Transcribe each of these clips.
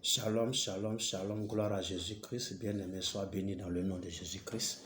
Shalom, shalom, shalom, gloire à Jésus-Christ, bien-aimé, sois béni dans le nom de Jésus-Christ.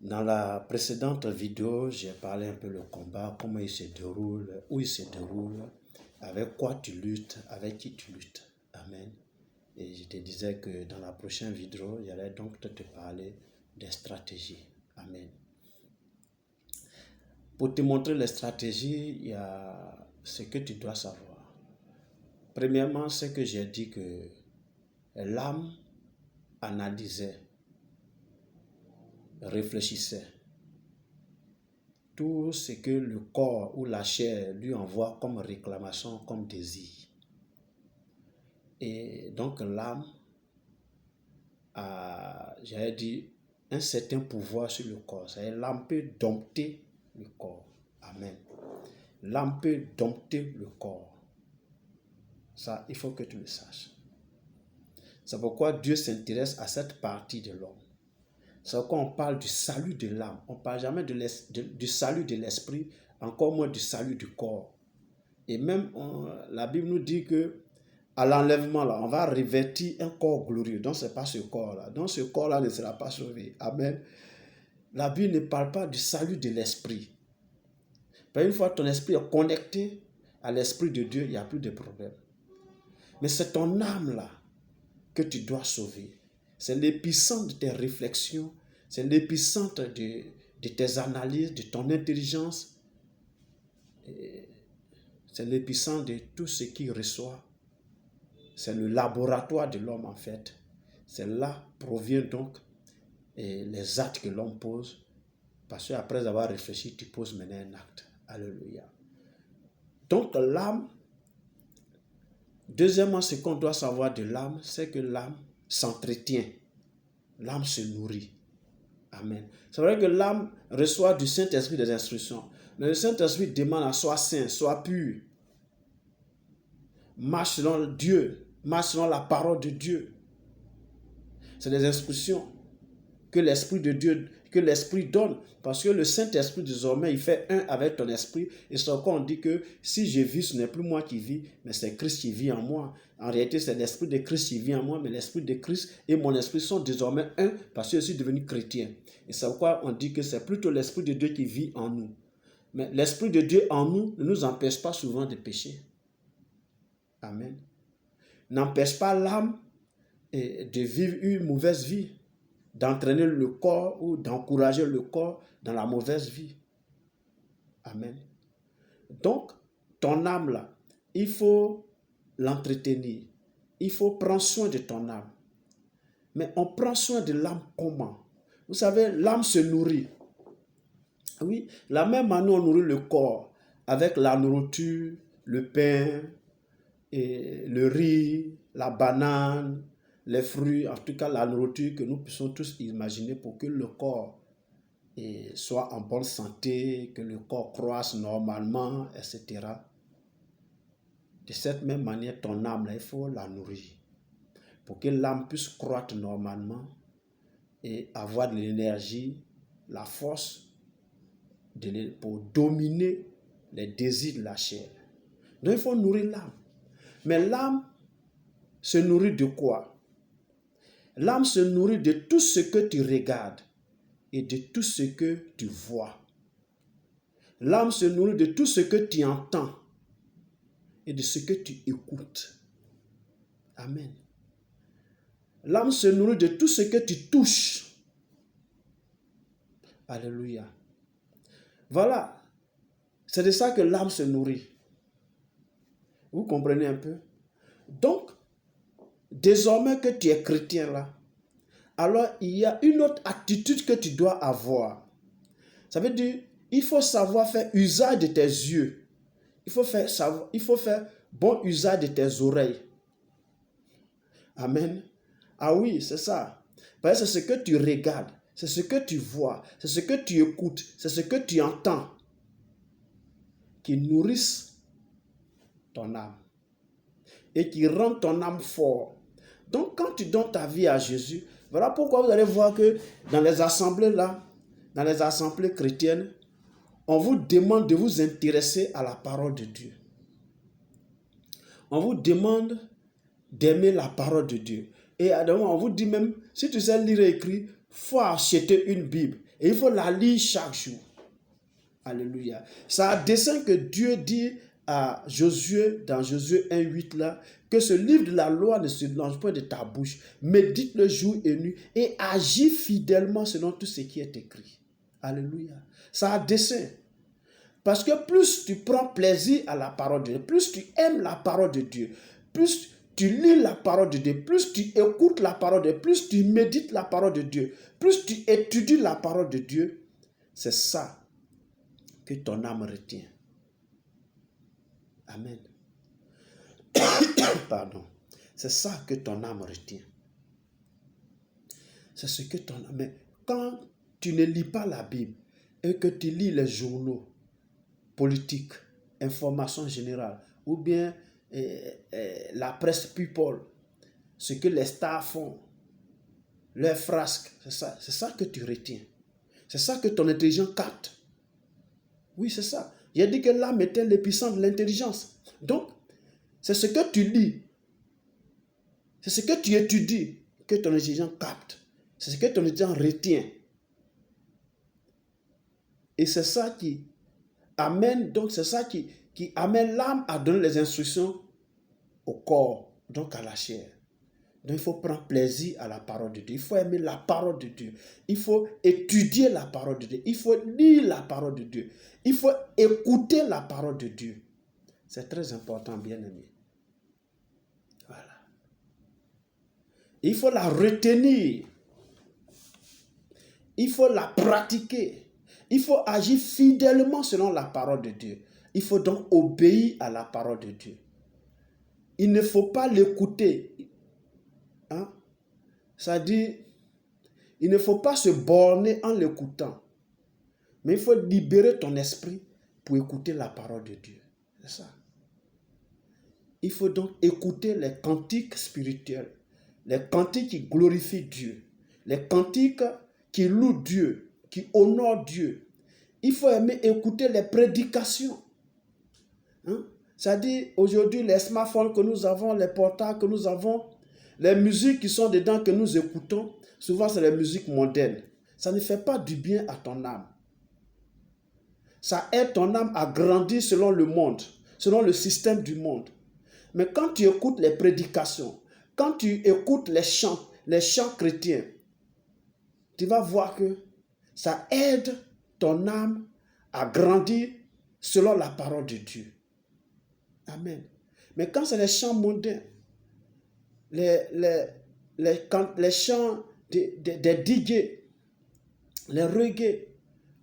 Dans la précédente vidéo, j'ai parlé un peu le combat, comment il se déroule, où il se déroule, avec quoi tu luttes, avec qui tu luttes. Amen. Et je te disais que dans la prochaine vidéo, j'allais donc te parler des stratégies. Amen. Pour te montrer les stratégies, il y a ce que tu dois savoir. Premièrement, c'est que j'ai dit que l'âme analysait, réfléchissait. Tout ce que le corps ou la chair lui envoie comme réclamation, comme désir. Et donc l'âme a, j'avais dit, un certain pouvoir sur le corps. C'est-à-dire l'âme peut dompter le corps. Amen. L'âme peut dompter le corps. Ça, il faut que tu le saches. C'est pourquoi Dieu s'intéresse à cette partie de l'homme. C'est pourquoi on parle du salut de l'âme. On ne parle jamais du salut de l'esprit, encore moins du salut du corps. Et même, la Bible nous dit que à l'enlèvement, là, on va revêtir un corps glorieux. Donc, ce n'est pas ce corps-là. Donc, ce corps-là ne sera pas sauvé. Amen. La Bible ne parle pas du salut de l'esprit. Une fois que ton esprit est connecté à l'esprit de Dieu, il n'y a plus de problème. Mais c'est ton âme-là que tu dois sauver. C'est l'épicentre de tes réflexions, c'est l'épicentre de tes analyses, de ton intelligence. C'est l'épicentre de tout ce qu'il reçoit. C'est le laboratoire de l'homme en fait. C'est là provient donc les actes que l'homme pose. Parce qu'après avoir réfléchi, tu poses maintenant un acte. Alléluia. Donc l'âme, deuxièmement, ce qu'on doit savoir de l'âme, c'est que l'âme s'entretient. L'âme se nourrit. Amen. C'est vrai que l'âme reçoit du Saint-Esprit des instructions. Mais le Saint-Esprit demande à soit saint, soit pur. Marche selon Dieu. Marche selon la parole de Dieu. C'est des instructions que l'Esprit de Dieu, que l'Esprit donne. Parce que le Saint-Esprit, désormais, il fait un avec ton esprit. Et c'est pourquoi on dit que si je vis, ce n'est plus moi qui vis, mais c'est Christ qui vit en moi. En réalité, c'est l'Esprit de Christ qui vit en moi, mais l'Esprit de Christ et mon esprit sont désormais un parce que je suis devenu chrétien. Et c'est pourquoi on dit que c'est plutôt l'Esprit de Dieu qui vit en nous. Mais l'Esprit de Dieu en nous ne nous empêche pas souvent de pécher. Amen. N'empêche pas l'âme de vivre une mauvaise vie, d'entraîner le corps ou d'encourager le corps dans la mauvaise vie. Amen. Donc, ton âme là, il faut l'entretenir. Il faut prendre soin de ton âme. Mais on prend soin de l'âme comment? Vous savez, l'âme se nourrit. Oui, la même manière on nourrit le corps avec la nourriture, le pain, et le riz, la banane, les fruits, en tout cas la nourriture que nous puissions tous imaginer pour que le corps soit en bonne santé, que le corps croisse normalement, etc. De cette même manière, ton âme, là, il faut la nourrir pour que l'âme puisse croître normalement et avoir de l'énergie, la force pour dominer les désirs de la chair. Donc il faut nourrir l'âme. Mais l'âme se nourrit de quoi? L'âme se nourrit de tout ce que tu regardes et de tout ce que tu vois. L'âme se nourrit de tout ce que tu entends et de ce que tu écoutes. Amen. L'âme se nourrit de tout ce que tu touches. Alléluia. Voilà. C'est de ça que l'âme se nourrit. Vous comprenez un peu? Donc, désormais que tu es chrétien là, alors il y a une autre attitude que tu dois avoir. Ça veut dire, il faut savoir faire usage de tes yeux. Il faut faire bon usage de tes oreilles. Amen. Ah oui, c'est ça. Parce que c'est ce que tu regardes, c'est ce que tu vois, c'est ce que tu écoutes, c'est ce que tu entends qui nourrissent ton âme et qui rendent ton âme fort. Donc quand tu donnes ta vie à Jésus, voilà pourquoi vous allez voir que dans les assemblées là, dans les assemblées chrétiennes, on vous demande de vous intéresser à la parole de Dieu. On vous demande d'aimer la parole de Dieu. Et à un moment, on vous dit même, si tu sais lire et écrire, il faut acheter une Bible. Et il faut la lire chaque jour. Alléluia. C'est à dessein que Dieu dit à Josué, dans Josué 1:8 là, que ce livre de la loi ne se lance pas de ta bouche. Médite-le jour et nuit et agis fidèlement selon tout ce qui est écrit. Alléluia. C'est à dessein. Parce que plus tu prends plaisir à la parole de Dieu, plus tu aimes la parole de Dieu, plus tu lis la parole de Dieu, plus tu écoutes la parole de Dieu, plus tu médites la parole de Dieu, plus tu étudies la parole de Dieu, c'est ça que ton âme retient. Amen. Pardon. C'est ça que ton âme retient. C'est ce que ton âme... Mais quand tu ne lis pas la Bible et que tu lis les journaux politiques, informations générales, ou bien la presse people, ce que les stars font, leurs frasques, c'est ça que tu retiens. C'est ça que ton intelligence capte. Oui, c'est ça. J'ai dit que l'âme était l'épicentre de l'intelligence. Donc, c'est ce que tu lis, c'est ce que tu étudies que ton intelligence capte. C'est ce que ton intelligence retient. Et c'est ça qui amène, donc c'est ça qui amène l'âme à donner les instructions au corps, donc à la chair. Donc il faut prendre plaisir à la parole de Dieu. Il faut aimer la parole de Dieu. Il faut étudier la parole de Dieu. Il faut lire la parole de Dieu. Il faut écouter la parole de Dieu. C'est très important, bien-aimé. Voilà. Il faut la retenir. Il faut la pratiquer. Il faut agir fidèlement selon la parole de Dieu. Il faut donc obéir à la parole de Dieu. Il ne faut pas l'écouter. Hein? C'est-à-dire, il ne faut pas se borner en l'écoutant. Mais il faut libérer ton esprit pour écouter la parole de Dieu. C'est ça. Il faut donc écouter les cantiques spirituels, les cantiques qui glorifient Dieu, les cantiques qui louent Dieu, qui honorent Dieu. Il faut aimer écouter les prédications. Hein? C'est-à-dire, aujourd'hui, les smartphones que nous avons, les portables que nous avons, les musiques qui sont dedans que nous écoutons, souvent c'est les musiques mondaines. Ça ne fait pas du bien à ton âme. Ça aide ton âme à grandir selon le monde, selon le système du monde. Mais quand tu écoutes les prédications, quand tu écoutes les chants chrétiens, tu vas voir que ça aide ton âme à grandir selon la parole de Dieu. Amen. Mais quand c'est les chants mondains, les chants des DJ, les reggae,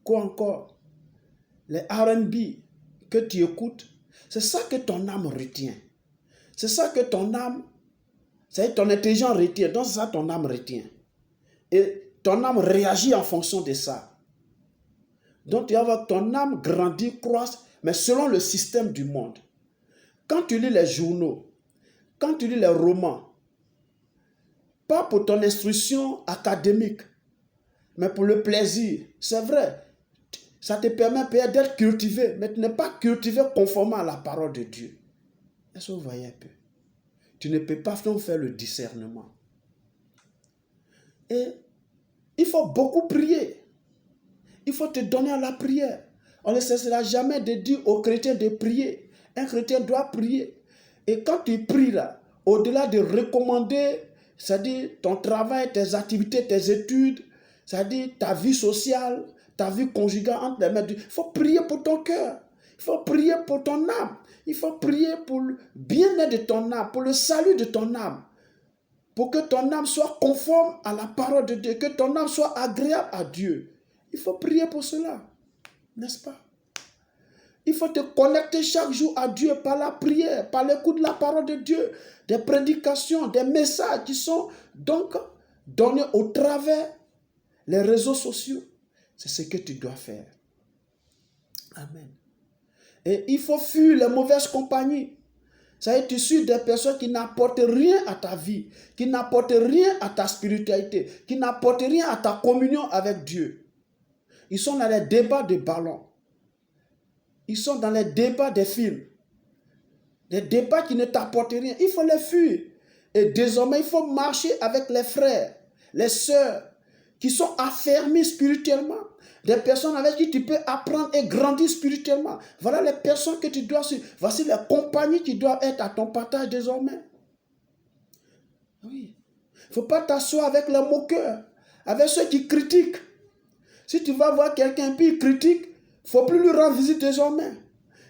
quoi encore, les R&B que tu écoutes, c'est ça que ton âme retient. C'est ça que ton âme, c'est ton intelligence retient. Donc c'est ça que ton âme retient. Et ton âme réagit en fonction de ça. Donc tu vas voir que ton âme grandit, croît, mais selon le système du monde. Quand tu lis les journaux, quand tu lis les romans, pas pour ton instruction académique, mais pour le plaisir. C'est vrai, ça te permet peut-être d'être cultivé, mais tu n'es pas cultivé conformément à la parole de Dieu. Est-ce que vous voyez un peu? Tu ne peux pas faire le discernement. Et il faut beaucoup prier. Il faut te donner à la prière. On ne cessera jamais de dire aux chrétiens de prier. Un chrétien doit prier. Et quand tu pries là, au-delà de recommander, c'est-à-dire ton travail, tes activités, tes études, c'est-à-dire ta vie sociale, ta vie conjugale entre les mains de Dieu, il faut prier pour ton cœur. Il faut prier pour ton âme. Il faut prier pour le bien-être de ton âme, pour le salut de ton âme. Pour que ton âme soit conforme à la parole de Dieu, que ton âme soit agréable à Dieu. Il faut prier pour cela, n'est-ce pas? Il faut te connecter chaque jour à Dieu par la prière, par l'écoute de la parole de Dieu, des prédications, des messages qui sont donc donnés au travers les réseaux sociaux. C'est ce que tu dois faire. Amen. Et il faut fuir les mauvaises compagnies. Ça est issu des personnes qui n'apportent rien à ta vie, qui n'apportent rien à ta spiritualité, qui n'apportent rien à ta communion avec Dieu. Ils sont dans les débats de ballon. Ils sont dans les débats des films. Des débats qui ne t'apportent rien. Il faut les fuir. Et désormais, il faut marcher avec les frères, les sœurs, qui sont affermis spirituellement. Des personnes avec qui tu peux apprendre et grandir spirituellement. Voilà les personnes que tu dois suivre. Voici les compagnies qui doivent être à ton partage désormais. Oui. Il ne faut pas t'asseoir avec les moqueurs, avec ceux qui critiquent. Si tu vas voir quelqu'un puis il critique, il ne faut plus lui rendre visite désormais.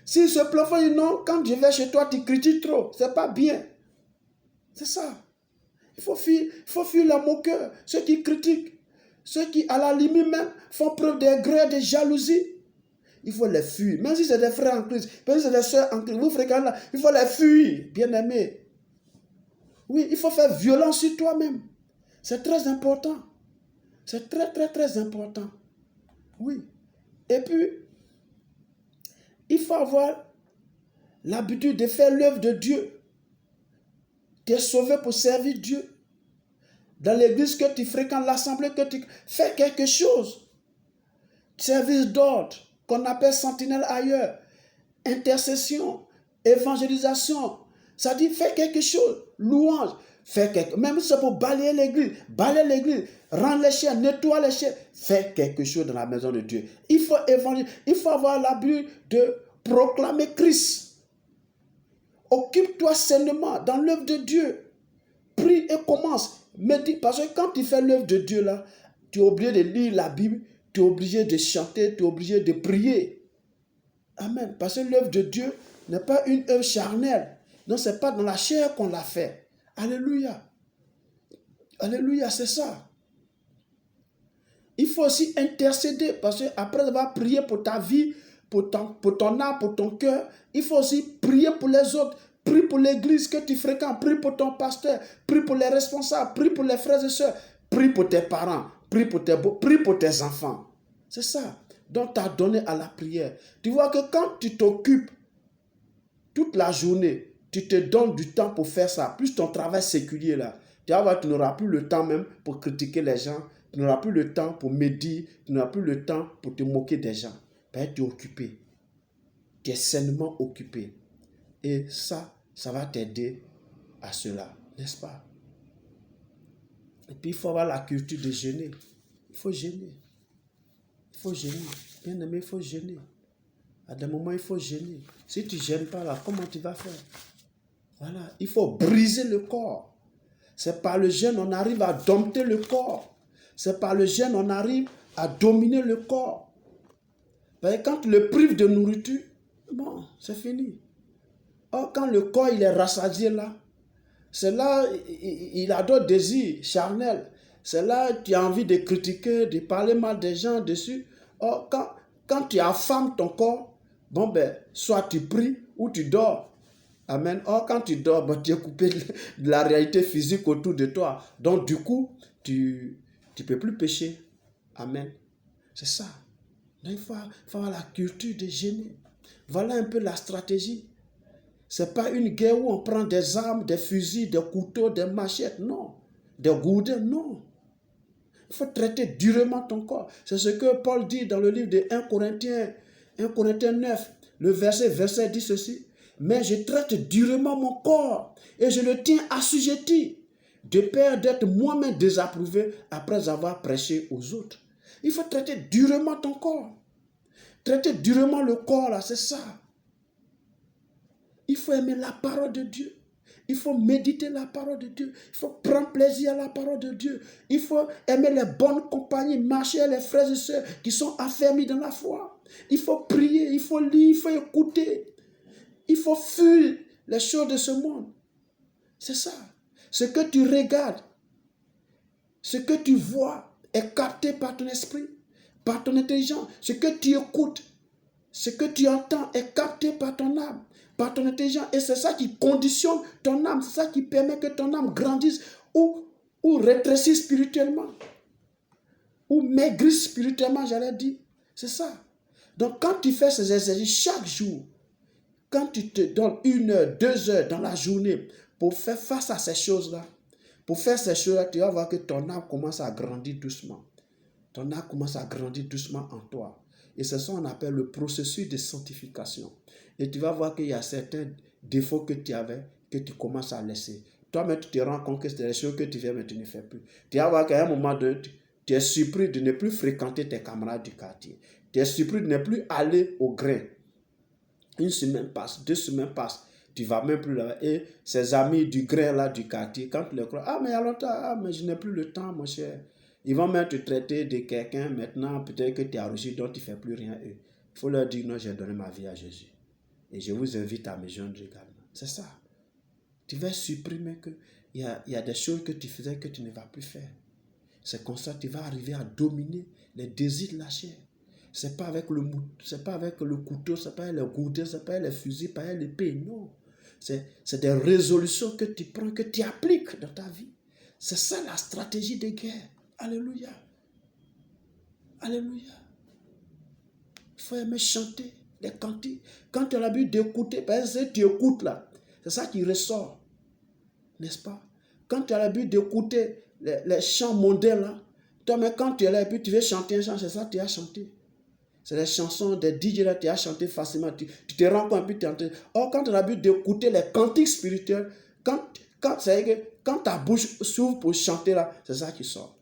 S'il se plaint, il dit non, quand je vais chez toi, tu critiques trop. Ce n'est pas bien. C'est ça. Il faut fuir les moqueurs, ceux qui critiquent. Ceux qui, à la limite même, font preuve d'aigreur, de jalousie. Il faut les fuir. Même si c'est des frères en Christ, même si c'est des soeurs en Christ, vous fréquentez là, il faut les fuir, bien-aimés. Oui, il faut faire violence sur toi-même. C'est très important. C'est très, très, très important. Oui. Et puis, il faut avoir l'habitude de faire l'œuvre de Dieu. Tu es sauvé pour servir Dieu. Dans l'église que tu fréquentes, l'assemblée que tu fais quelque chose. Service d'ordre, qu'on appelle sentinelle ailleurs. Intercession, évangélisation. Ça dit, fais quelque chose. Louange. Fais quelque... Même si c'est pour balayer l'église, rendre les chiens, nettoie les chiens. Fais quelque chose dans la maison de Dieu. Il faut évangéliser. Il faut avoir l'habitude de proclamer Christ. Occupe-toi sainement dans l'œuvre de Dieu. Prie et commence. Médite. Parce que quand tu fais l'œuvre de Dieu là, tu es obligé de lire la Bible, tu es obligé de chanter, tu es obligé de prier. Amen. Parce que l'œuvre de Dieu n'est pas une œuvre charnelle. Non, ce n'est pas dans la chair qu'on l'a fait. Alléluia. Alléluia, c'est ça. Il faut aussi intercéder parce qu'après avoir prié pour ta vie, pour ton âme, pour ton cœur, il faut aussi prier pour les autres. Prie pour l'église que tu fréquentes, prie pour ton pasteur, prie pour les responsables, prie pour les frères et sœurs, prie pour tes parents, prie pour tes enfants. C'est ça. Donc tu as donné à la prière. Tu vois que quand tu t'occupes toute la journée, tu te donnes du temps pour faire ça, plus ton travail séculier là, tu vas voir, tu n'auras plus le temps même pour critiquer les gens, tu n'auras plus le temps pour médire, tu n'auras plus le temps pour te moquer des gens. Ben, tu es occupé. Tu es sainement occupé. Et ça va t'aider à cela, n'est-ce pas? Et puis il faut avoir la culture de jeûner. Il faut jeûner. Il faut jeûner. Bien aimé, il faut jeûner. À des moments, il faut jeûner. Si tu ne jeûnes pas là, comment tu vas faire? Voilà, il faut briser le corps. C'est par le jeûne on arrive à dompter le corps. C'est par le jeûne on arrive à dominer le corps. Parce que quand tu le prives de nourriture, bon, c'est fini. Or, quand le corps il est rassasié là, c'est là, il a d'autres désirs charnels. C'est là tu as envie de critiquer, de parler mal des gens dessus. Or, quand tu affames ton corps, bon ben, soit tu pries ou tu dors. Amen. Or, quand tu dors, ben, tu es coupé de la réalité physique autour de toi. Donc, du coup, tu ne peux plus pécher. Amen. C'est ça. Donc, il faut avoir la culture de jeûner. Voilà un peu la stratégie. Ce n'est pas une guerre où on prend des armes, des fusils, des couteaux, des machettes. Non. Des gourdins. Non. Il faut traiter durement ton corps. C'est ce que Paul dit dans le livre de 1 Corinthiens 9. Le verset dit ceci. Mais je traite durement mon corps et je le tiens assujetti, de peur d'être moi-même désapprouvé après avoir prêché aux autres. Il faut traiter durement ton corps. Traiter durement le corps, là, c'est ça. Il faut aimer la parole de Dieu. Il faut méditer la parole de Dieu. Il faut prendre plaisir à la parole de Dieu. Il faut aimer les bonnes compagnies, marcher avec les frères et sœurs qui sont affermis dans la foi. Il faut prier, il faut lire, il faut écouter. Il faut fuir les choses de ce monde. C'est ça. Ce que tu regardes, ce que tu vois est capté par ton esprit, par ton intelligence. Ce que tu écoutes, ce que tu entends est capté par ton âme, par ton intelligence. Et c'est ça qui conditionne ton âme. C'est ça qui permet que ton âme grandisse ou rétrécisse spirituellement. Ou maigrisse spirituellement, j'allais dire. C'est ça. Donc quand tu fais ces exercices chaque jour, quand tu te donnes 1 heure, 2 heures dans la journée pour faire face à ces choses-là, pour faire ces choses-là, tu vas voir que ton âme commence à grandir doucement. Ton âme commence à grandir doucement en toi. Et c'est ça qu'on appelle le processus de sanctification. Et tu vas voir qu'il y a certains défauts que tu avais, que tu commences à laisser. toi-même, tu te rends compte que c'est des choses que tu fais, mais tu ne fais plus. Tu vas voir qu'à un moment donné, tu es surpris de ne plus fréquenter tes camarades du quartier. Tu es surpris de ne plus aller au grain. Une semaine passe, 2 semaines passent, tu ne vas même plus là. Et ces amis du grain là, du quartier, quand tu les crois, ah mais il y a longtemps, ah mais je n'ai plus le temps, mon cher. Ils vont même te traiter de quelqu'un maintenant, peut-être que tu as reçu, dont tu ne fais plus rien eux. Il faut leur dire, non, j'ai donné ma vie à Jésus. Et je vous invite à me joindre également. C'est ça. Tu vas supprimer qu'il y a des choses que tu faisais que tu ne vas plus faire. C'est comme ça que tu vas arriver à dominer les désirs de la chair. Ce n'est pas avec le couteau, ce n'est pas avec les gourdins, ce n'est pas avec les fusils, pas avec l'épée, non. C'est des résolutions que tu prends, que tu appliques dans ta vie. C'est ça la stratégie de guerre. Alléluia. Alléluia. Il faut aimer chanter les cantiques. Quand tu as l'habitude d'écouter, parce que tu écoutes là, c'est ça qui ressort. N'est-ce pas? Quand tu as l'habitude d'écouter les chants mondains là, toi-même quand tu as l'habitude, tu veux chanter un chant, c'est ça que tu as chanté. C'est des chansons, des DJ là, tu as chanté facilement. Tu te rends compte, puis tu es en train. Or, quand tu as l'habitude d'écouter les cantiques spirituels, quand ta bouche s'ouvre pour chanter là, c'est ça qui sort.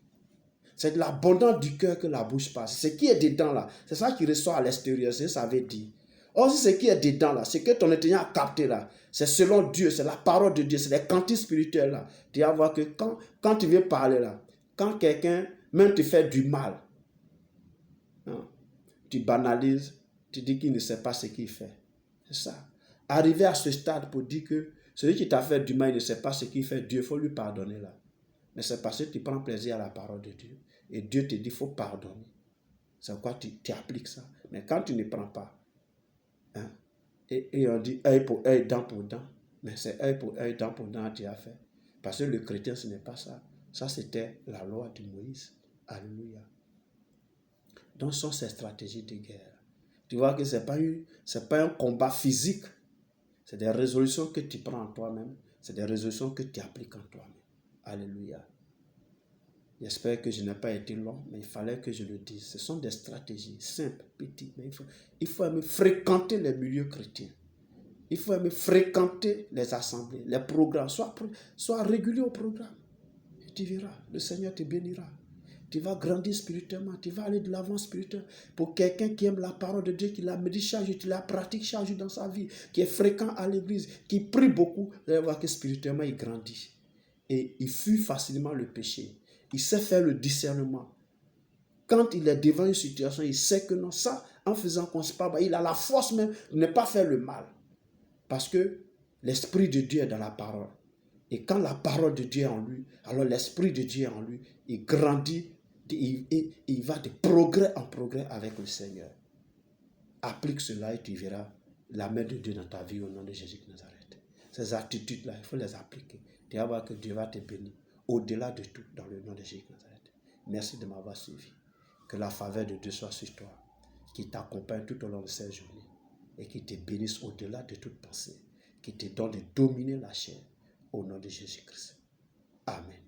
C'est de l'abondance du cœur que la bouche passe. Ce qui est dedans là, c'est ça qui ressort à l'extérieur, c'est ça veut dire. Or, si ce qui est dedans là, c'est que ton intelligence a capté là, c'est selon Dieu, c'est la parole de Dieu, c'est les cantiques spirituels là. Tu vas voir que quand tu viens parler là, quand quelqu'un même te fait du mal, hein, tu banalises, tu dis qu'il ne sait pas ce qu'il fait. C'est ça. Arriver à ce stade pour dire que celui qui t'a fait du mal, il ne sait pas ce qu'il fait, Dieu, il faut lui pardonner là. Mais c'est parce que tu prends plaisir à la parole de Dieu. Et Dieu te dit qu'il faut pardonner. C'est pourquoi tu appliques ça. Mais quand tu ne prends pas, hein, et on dit œil pour œil, dent pour dent, mais c'est œil pour œil, dent pour dent que tu as fait. Parce que le chrétien, ce n'est pas ça. Ça, c'était la loi de Moïse. Alléluia. Donc, ce sont ces stratégies de guerre. Tu vois que ce n'est pas un combat physique. C'est des résolutions que tu prends en toi-même. C'est des résolutions que tu appliques en toi-même. Alléluia. J'espère que je n'ai pas été long, mais il fallait que je le dise. Ce sont des stratégies simples, petites, mais il faut aimer fréquenter les milieux chrétiens. Il faut aimer fréquenter les assemblées, les programmes. Sois régulier au programme. Et tu verras, le Seigneur te bénira. Tu vas grandir spirituellement, tu vas aller de l'avant spirituellement. Pour quelqu'un qui aime la parole de Dieu, qui la médite chaque jour, qui la pratique chaque jour dans sa vie, qui est fréquent à l'église, qui prie beaucoup, vous allez voir que spirituellement il grandit. Et il fuit facilement le péché. Il sait faire le discernement. Quand il est devant une situation, il sait que non, ça, en faisant qu'on ne sait pas, il a la force même de ne pas faire le mal. Parce que l'Esprit de Dieu est dans la parole. Et quand la parole de Dieu est en lui, alors l'Esprit de Dieu est en lui, il grandit, il va de progrès en progrès avec le Seigneur. Applique cela et tu verras la main de Dieu dans ta vie au nom de Jésus de Nazareth. Ces attitudes-là, il faut les appliquer. Tu vas voir que Dieu va te bénir au-delà de tout dans le nom de Jésus de Nazareth. Merci de m'avoir suivi. Que la faveur de Dieu soit sur toi, qui t'accompagne tout au long de cette journée et qui te bénisse au-delà de toute pensée, qui te donne de dominer la chair au nom de Jésus-Christ. Amen.